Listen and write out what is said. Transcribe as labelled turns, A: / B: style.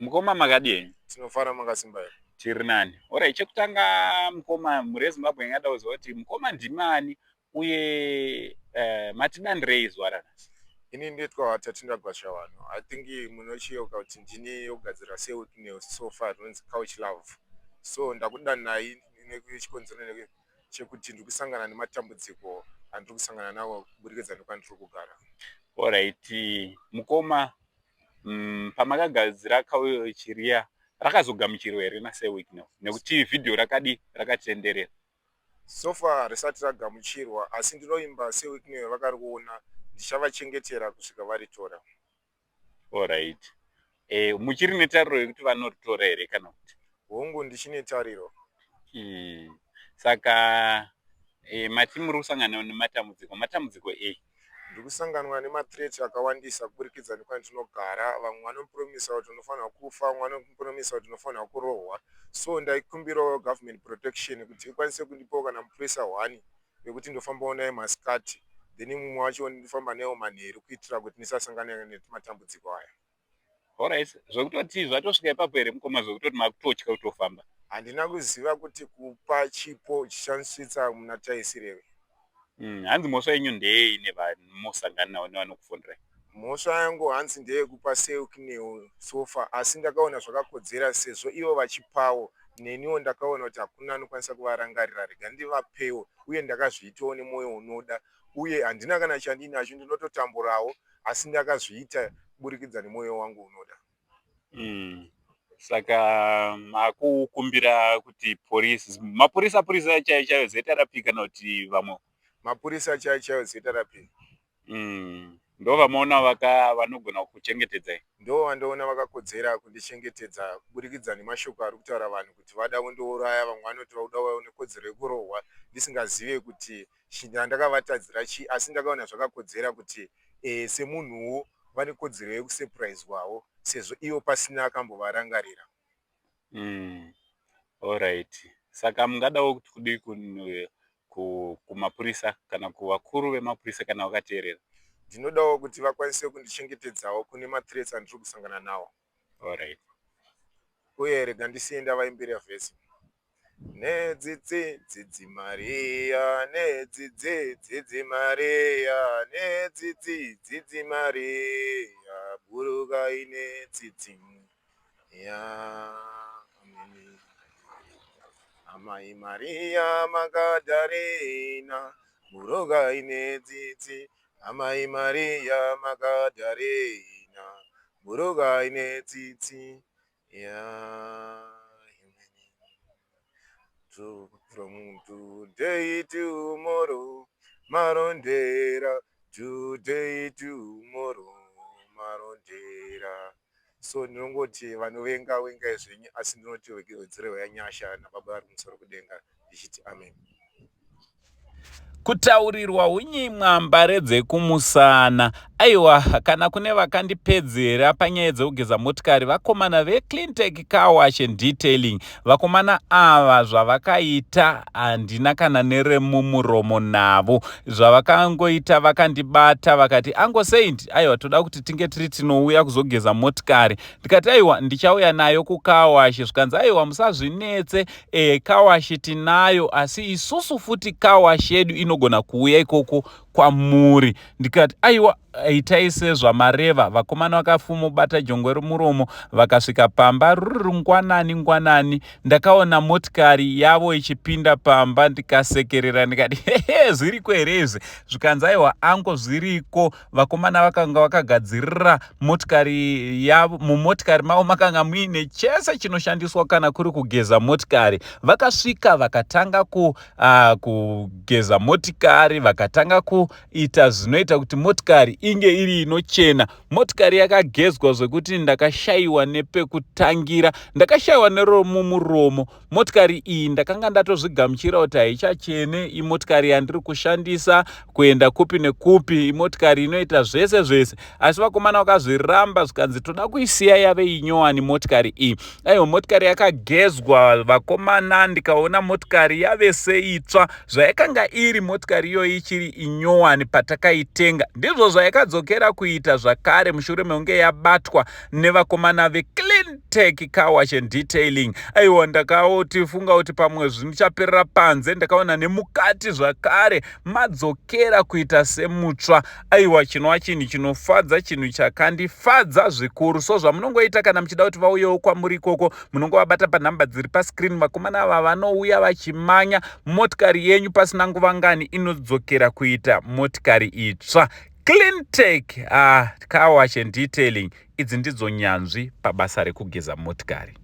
A: Mukoma makadini?
B: Tinofara makasimba here.
A: Tiri nani. Ora chekutanga mukoma muri Zimbabwe ngada kuziva kuti mukoma ndimani uye matidandirei zuva ranhasi.
B: Ini ndetwa Tatinda Gwasha vanhu. I think munochiyeuka kuti ndini yogadzira seweekend so far runzi Couch Love. So ndakudanai nechikonzero chekuti ndiri kusangana nematambudziko andiri kusangana nawo kuburikidza nekwandiri kugara.
A: Alright, mukoma pamakagadzira Couch riya rakazogamuchirwa here naseweekend nekuti vhidhiyo rakatenderera.
B: So far risati ragamuchirwa asi ndinoimba seweekend vakari kuona ndichavachengetera kusvika varitora.
A: Alright. Muchiri netariro yekuti vanoritora here kana kuti?
B: Hongu ndichine tariro.
A: Saka mati muri kusangana nematambudziko ei?
B: Ndiri kusanganwa nemathreat akawandisa kuburikidza nekwandinogara. Vamwe vanopromisa kuti unofanira kufa, vamwe vanopromisa kuti unofanira kurohwa. So ndaikumbirawo government protection kuti ikwanise kundipawo kana mupurisa 1 yekuti ndofambawo naye masikati. Then mumwe wacho ndifamba nayo manheru kuitira kuti ndisasangane nematambudziko aya.
A: Alright, zvokutoti zvatosvika ipapo here mukoma zvokutoti makutotya kutofamba?
B: Handina kuziva kuti kupa chipo chichansvitsa muna taisireve.
A: Hanzi mhosva yenyu ndeyei nevanosangana navo nevanokufonderai?
B: Mhosva yangu hanzi ndeyekupa seweekend sofa asi ndakaona zvakakodzera sezvo ivo vachipawo neniwo ndakaona kuti hakuna anokwanisa kuvarangarira rega ndivapewo uye ndakazviitawo nemwoyo unoda uye handina kana chandinacho ndinototamburawo asi ndakazviita kuburikidza nemwoyo wangu unoda.
A: Saka makukumbira kuti mapurisa chaiyo zeta rapi kana kuti vamwe?
B: Mapurisa chaiyo zeta rapi.
A: Ndo vamaona vanogona kuchengetedzai?
B: Ndo vandoona vakakodzera kundichengetedza kuburikidza nemashoko ari kutaura vanhu kuti vada kundouraya, vamwe vanoti vauda nekodzero yekurohwa ndisingazive kuti ndandakavatadzira chii asi ndakaona zvakakodzera kuti semunhuwo vane kodzero yekusepuraizwawo sezvo ivo pasina akambovarangarira.
A: Alright. Saka mungadawo kuti kudi kumapurisa kana kuvakuru vemapurisa kana vakateerera?
B: Ndinodawo kuti vakwanise kundichengetedzawo kune mathreats andiri kusangana nawo.
A: Alright.
B: Uye rega ndisienda vaimbira vhesi. Nedzidzi Maria, nedzidzi Maria, nedzidzi Maria, burukai nedzidzi ya ameni. Amai Maria Magdalena, burukai nedzidzi. Amai Maria Magdalena, burukai nedzidzi ya. From today to tomorrow, marondera. Today to tomorrow, marondera. So ndinongoti vanovenga zvenyu asi ndinoti wedzero yanyasha nababa vari kumusoro kudenga ndichiti amen.
A: Kutaurirwa unyimwa redze kumusana. Aiwa, kana kune vakandipedzera panyaya dzekugeza motikari vakomana veCleantech Car Wash and Detailing. Vakomana ava zvavakaita handina kana neremumuromo navo. Zvavakangoita vakandibata vakati Angosaint, aiwa toda kuti tinge tiri tinouya kuzogeza motikari. Ndikati aiwa ndichauya nayo kuCar Wash. Zvikanzi aiwa musazvinetse, Car Wash tinayo asi isusu futi Car Wash yedu inogona kuuya ikoko kwamuri. Ndikati aiwa itai sezvamareva. Vakomana vakafumubata jongwe romuromo vakasvika pamba ruri ngwanani. Ndakaona motikari yavo ichipinda pamba ndikasekerera ndikati zviriko herezi. Zvikanzi aiwa ango zviriko. Vakomana vakanga vakagadzirira motikari yavo. Mumotikari mavo makanga muine chese chinoshandiswa kana kuri kugeza motikari. Vakasvika vakatanga kugeza motikari, vakatanga kuita zvinoita kuti motikari inge iri inochena. Motikari yakagezwa zvekuti ndakashayiwa nepekutangira, ndakashayiwa neromumuromo. Motikari iyi ndakanga ndatozvigamuchira kuti haichachene, imotikari yandiri kushandisa kuenda kupi nekupi, imotikari inoita zvese. Asi vakomana vakazviramba zvikanzi toda kuisiya yave inyowani motikari iyi. Aiwa motikari yakagezwa vakomana, ndikaona motikari yave seitsva. Zvayakanga iri motikari iyoyi ichiri inyowani patakaitenga ndizvo zvayakadzokera kuita zvakare mushure mekunge yabatwa nevakomana veCleantech Cleantech Car Wash and Detailing. Aiwa, ndakatifunga kuti pamwe zvinichaperera panze, ndakaona nemukati zvakare madzokera kuita semutsva. Aiwa, chinova chinhu chinofadza, chinhu chakandifadza zvikuru. So zvamunongoita kana muchida kuti vauyewo kwamuri ikoko, munongovabata panhamba dziri paskrini. Vakomana ava vanouya vachimanya motikari yenyu pasina nguva ngani, inodzokera kuita motikari itsva. Cleantech Car Wash and Detailing. Idzi ndidzo nyanzvi pabasa rekugeza motikari.